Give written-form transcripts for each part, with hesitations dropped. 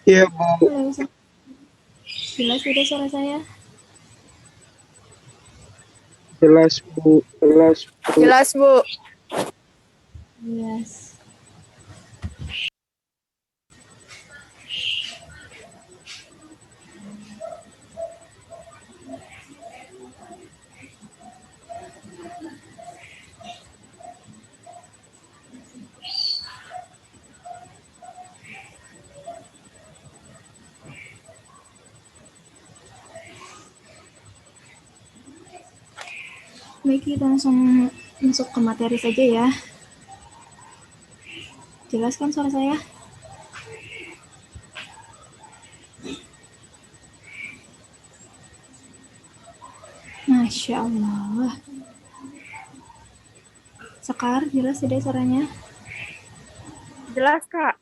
Iya, Bu. Halo, jelas tidak suara saya? Jelas, Bu. Jelas, Bu. Yes. Baik, kita langsung masuk ke materi saja ya. Jelas kan suara saya? Masya Allah. Sekar, jelas tidak suaranya? Jelas, Kak.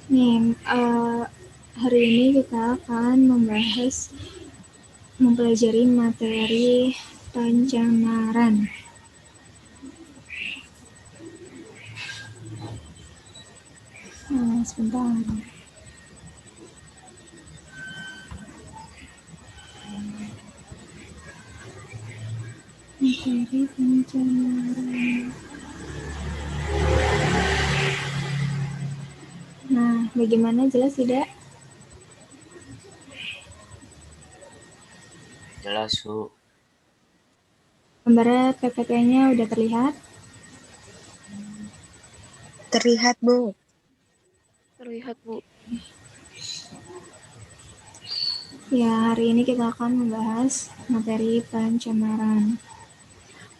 Nih, hari ini kita akan mempelajari materi pencemaran. Sebentar. Materi pencemaran. Nah, bagaimana, jelas tidak? Jelas, Bu. Gambar PPT-nya udah terlihat? Terlihat, Bu. Terlihat, Bu. Ya, hari ini kita akan membahas materi pencemaran.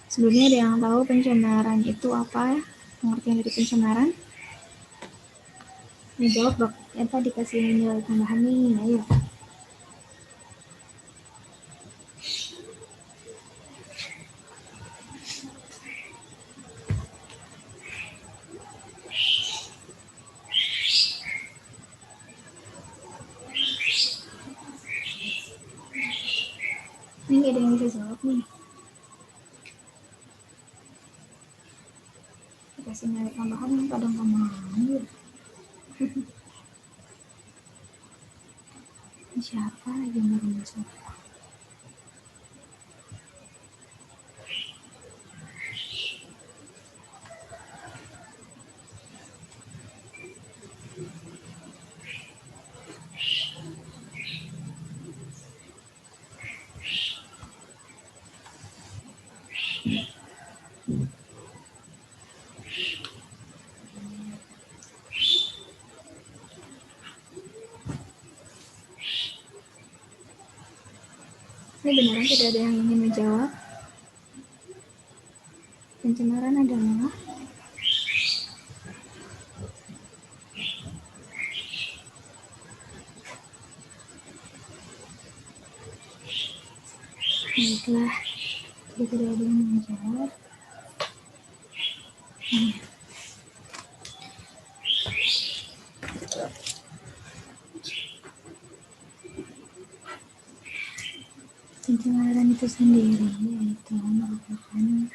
Sebelumnya ada yang tahu pencemaran itu apa? Pengertian dari pencemaran? Ini jawab, Dok. Apa dikasih nilai tambahan nih? Ayo. Ini nggak ada yang bisa jawab nih. Dikasih nilai tambahan yang kadang nggak mau. Siapa lagi yang baru masuk? Ini beneran tidak ada yang ingin menjawab? Pencemaran adalah baiklah, jika tidak ada yang menjawab. Pencemaran itu sendiri yaitu merupakan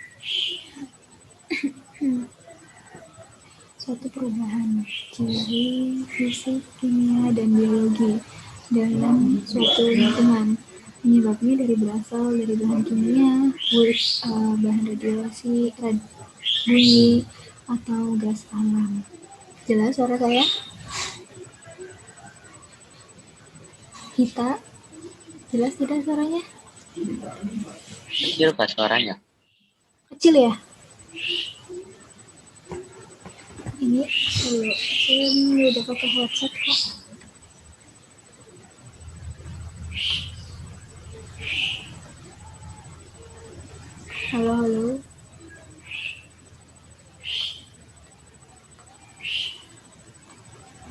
suatu perubahan ciri fisik, kimia, dan biologi dalam suatu lingkungan. Penyebabnya berasal dari bahan kimia, bahan radiasi, bumi, atau gas alam. Jelas suara saya? Kita jelas tidak suaranya? Kecil, Pak, suaranya. Kecil ya? Ini dulu, saya udah pakai headset kok. Halo, halo.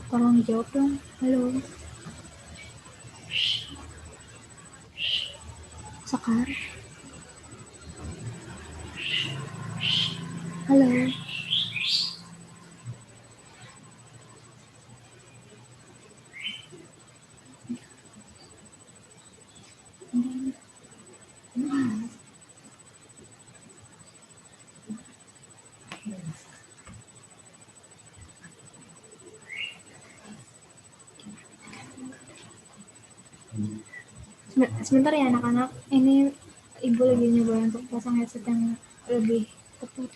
Tolong jawab dong. Halo. Sekar. Halo. Sebentar ya anak-anak, ini ibu lagi nyoba untuk pasang headset yang lebih tepat.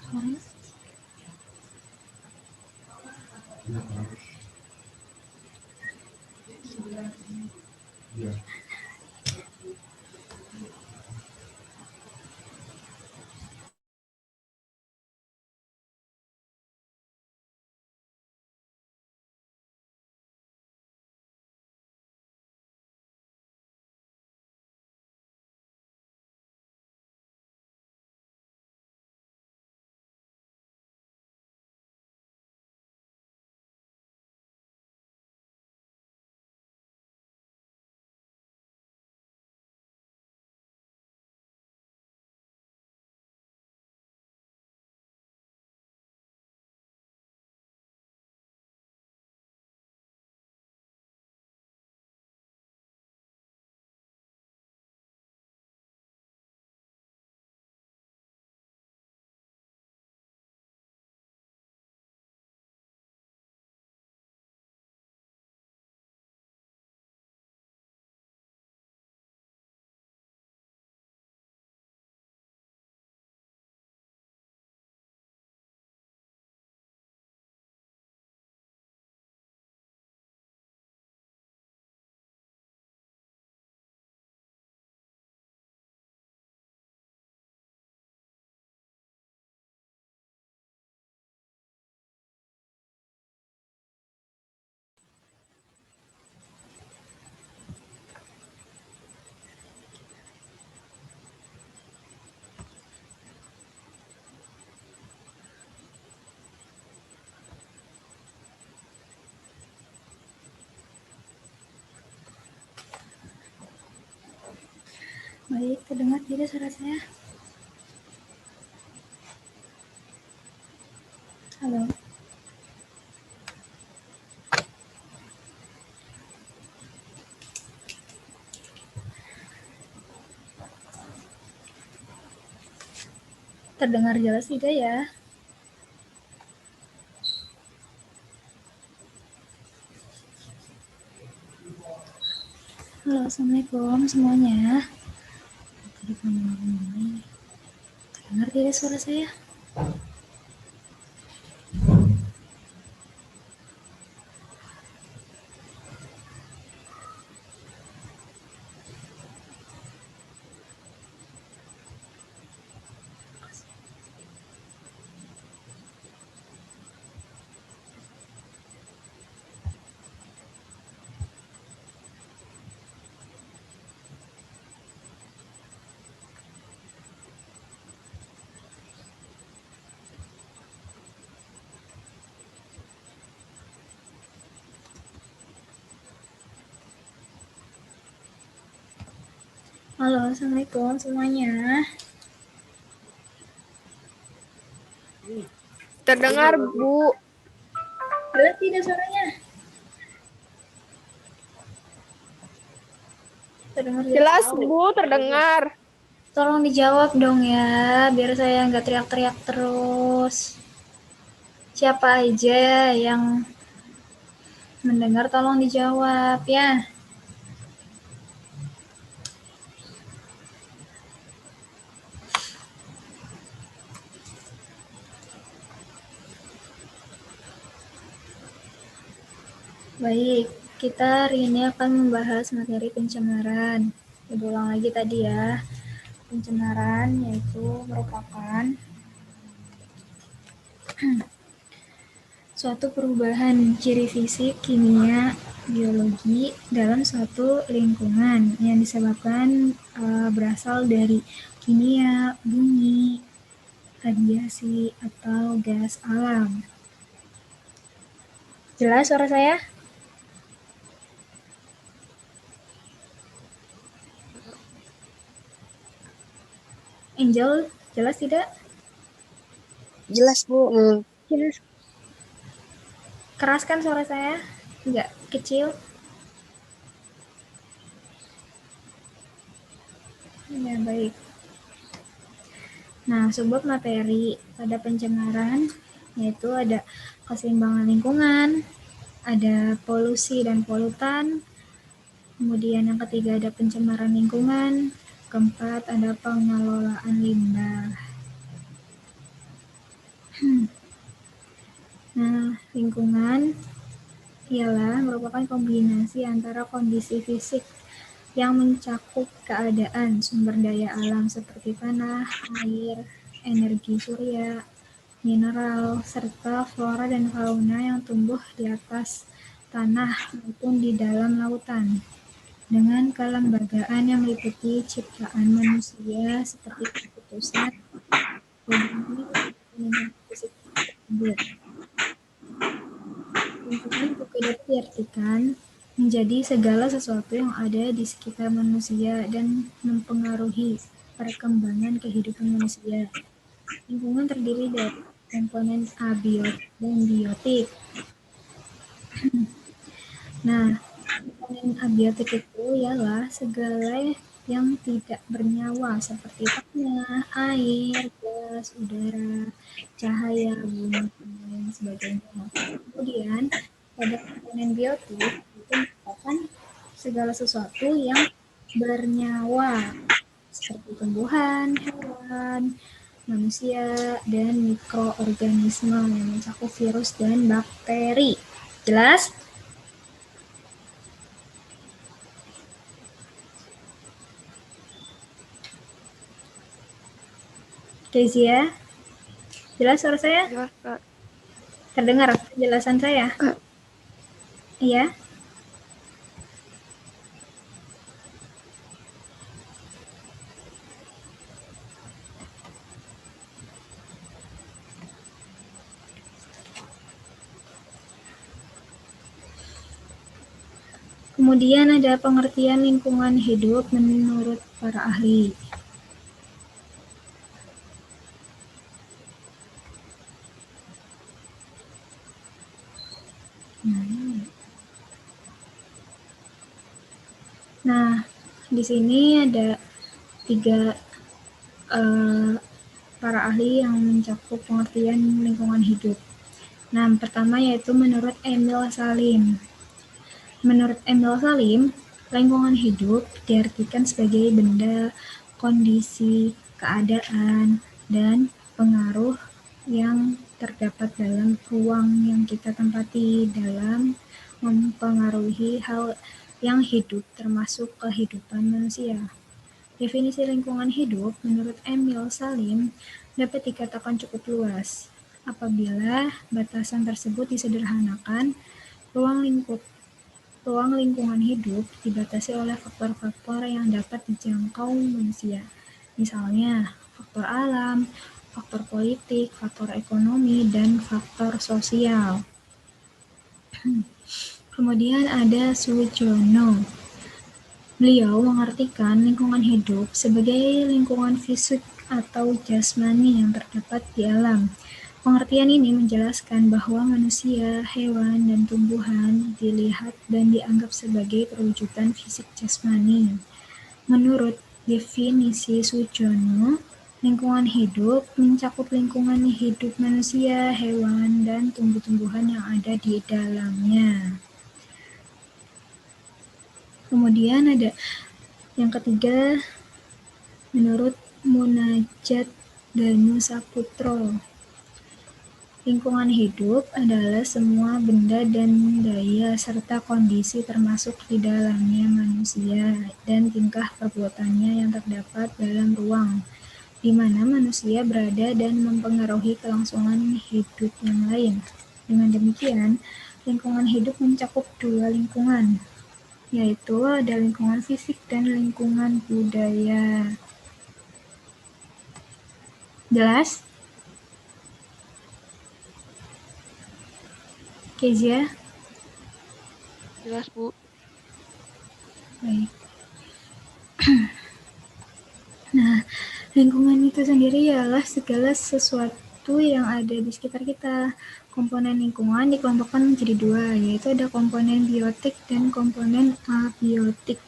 Suaranya baik, terdengar tidak suara saya? Halo. Terdengar jelas tidak ya? Halo, assalamualaikum semuanya. Terdengar tidak suara saya? Halo, assalamualaikum semuanya. Terdengar, Bu. Jelas tidak suaranya? Terdengar Jelas, Bu, terdengar. Tolong dijawab dong ya, biar saya nggak teriak-teriak terus. Siapa aja yang mendengar tolong dijawab ya. Baik, kita hari ini akan membahas materi pencemaran. Ibu ulang lagi tadi ya. Pencemaran yaitu merupakan suatu perubahan ciri fisik, kimia, biologi dalam suatu lingkungan yang disebabkan berasal dari kimia, bumi, radiasi, atau gas alam. Jelas suara saya? Angel, jelas tidak? Jelas, Bu. Jelas. Keras kan suara saya? Enggak kecil? Ya, baik. Nah, subbab materi pada pencemaran yaitu ada keseimbangan lingkungan, ada polusi dan polutan, Kemudian yang ketiga ada pencemaran lingkungan. Keempat ada pengelolaan limbah. Nah, lingkungan ialah merupakan kombinasi antara kondisi fisik yang mencakup keadaan sumber daya alam seperti tanah, air, energi surya, mineral, serta flora dan fauna yang tumbuh di atas tanah maupun di dalam lautan, dengan kelembagaan yang meliputi ciptaan manusia seperti keputusan bagaimana lingkungan fisik tersebut. Lingkungan juga dapat diartikan menjadi segala sesuatu yang ada di sekitar manusia dan mempengaruhi perkembangan kehidupan manusia. Lingkungan terdiri dari komponen abiotik dan biotik. Nah, komponen abiotik itu ialah segala yang tidak bernyawa seperti tanah, air, gas, udara, cahaya, bunyi, dan lain sebagainya. Kemudian, pada komponen biotik itu merupakan segala sesuatu yang bernyawa seperti tumbuhan, hewan, manusia, dan mikroorganisme yang mencakup virus dan bakteri. Jelas? Kezia, jelas suara saya? Jelas, Kak. Terdengar penjelasan saya? Iya? Kemudian ada pengertian lingkungan hidup menurut para ahli. Nah, di sini ada 3 para ahli yang mencakup pengertian lingkungan hidup. Nah, pertama yaitu menurut Emil Salim. Menurut Emil Salim, lingkungan hidup diartikan sebagai benda, kondisi, keadaan, dan pengaruh yang terdapat dalam ruang yang kita tempati dalam mempengaruhi hal yang hidup termasuk kehidupan manusia. Definisi lingkungan hidup menurut Emil Salim dapat dikatakan cukup luas. Apabila batasan tersebut disederhanakan, ruang lingkungan hidup dibatasi oleh faktor-faktor yang dapat dijangkau manusia. Misalnya, faktor alam, faktor politik, faktor ekonomi, dan faktor sosial. Kemudian ada Sujono. Beliau mengartikan lingkungan hidup sebagai lingkungan fisik atau jasmani yang terdapat di alam. Pengertian ini menjelaskan bahwa manusia, hewan, dan tumbuhan dilihat dan dianggap sebagai perwujudan fisik jasmani. Menurut definisi Sujono, lingkungan hidup mencakup lingkungan hidup manusia, hewan, dan tumbuh-tumbuhan yang ada di dalamnya. Kemudian ada yang ketiga, menurut Munajat Danu Saputro, lingkungan hidup adalah semua benda dan daya serta kondisi termasuk di dalamnya manusia dan tingkah perbuatannya yang terdapat dalam ruang di mana manusia berada dan mempengaruhi kelangsungan hidup yang lain. Dengan demikian, lingkungan hidup mencakup 2 lingkungan, yaitu ada lingkungan fisik dan lingkungan budaya. Jelas? Kezia? Jelas, Bu. Baik. Nah, lingkungan itu sendiri ialah segala sesuatu yang ada di sekitar kita. Komponen lingkungan dikelompokkan menjadi 2, yaitu ada komponen biotik dan komponen abiotik.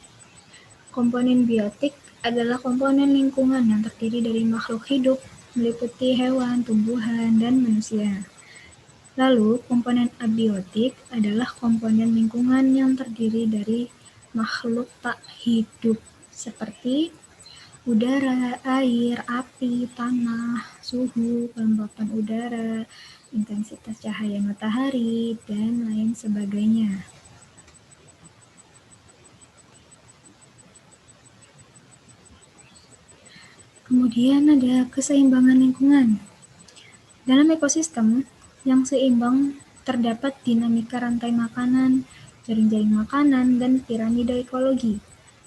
Komponen biotik adalah komponen lingkungan yang terdiri dari makhluk hidup, meliputi hewan, tumbuhan, dan manusia. Lalu, komponen abiotik adalah komponen lingkungan yang terdiri dari makhluk tak hidup seperti udara, air, api, tanah, suhu, kelembapan udara, intensitas cahaya matahari, dan lain sebagainya. Kemudian ada keseimbangan lingkungan. Dalam ekosistem yang seimbang terdapat dinamika rantai makanan, jaring-jaring makanan, dan piramida ekologi.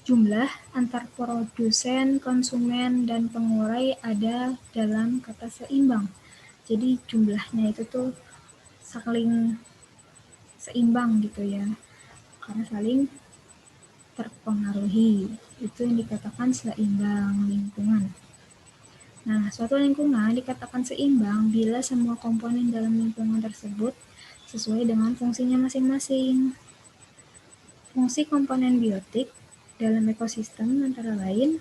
Jumlah antar produsen, konsumen, dan pengurai ada dalam kata seimbang. Jadi jumlahnya itu tuh saling seimbang gitu ya, karena saling terpengaruhi. Itu yang dikatakan seimbang lingkungan. Nah, suatu lingkungan dikatakan seimbang bila semua komponen dalam lingkungan tersebut sesuai dengan fungsinya masing-masing. Fungsi komponen biotik dalam ekosistem antara lain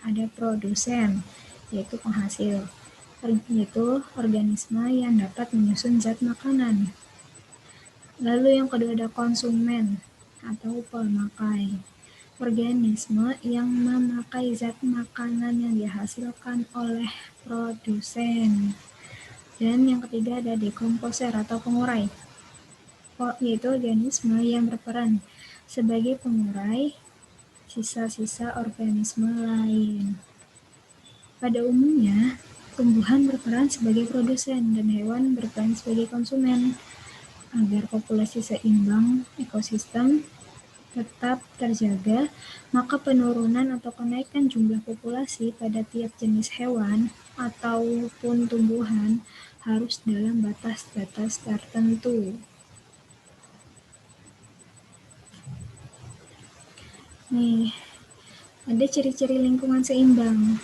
ada produsen, yaitu penghasil, yaitu organisme yang dapat menyusun zat makanan. Lalu yang kedua ada konsumen atau pemakai, organisme yang memakai zat makanan yang dihasilkan oleh produsen. Dan yang ketiga ada dekomposer atau pengurai, yaitu organisme yang berperan sebagai pengurai sisa-sisa organisme lain. Pada umumnya, tumbuhan berperan sebagai produsen dan hewan berperan sebagai konsumen. Agar populasi seimbang ekosistem tetap terjaga, maka penurunan atau kenaikan jumlah populasi pada tiap jenis hewan ataupun tumbuhan harus dalam batas-batas tertentu. Nih, ada ciri-ciri lingkungan seimbang.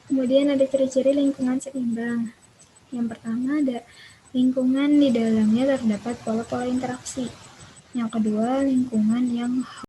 Kemudian ada ciri-ciri lingkungan seimbang. Yang pertama ada lingkungan di dalamnya terdapat pola-pola interaksi. Yang kedua, lingkungan yang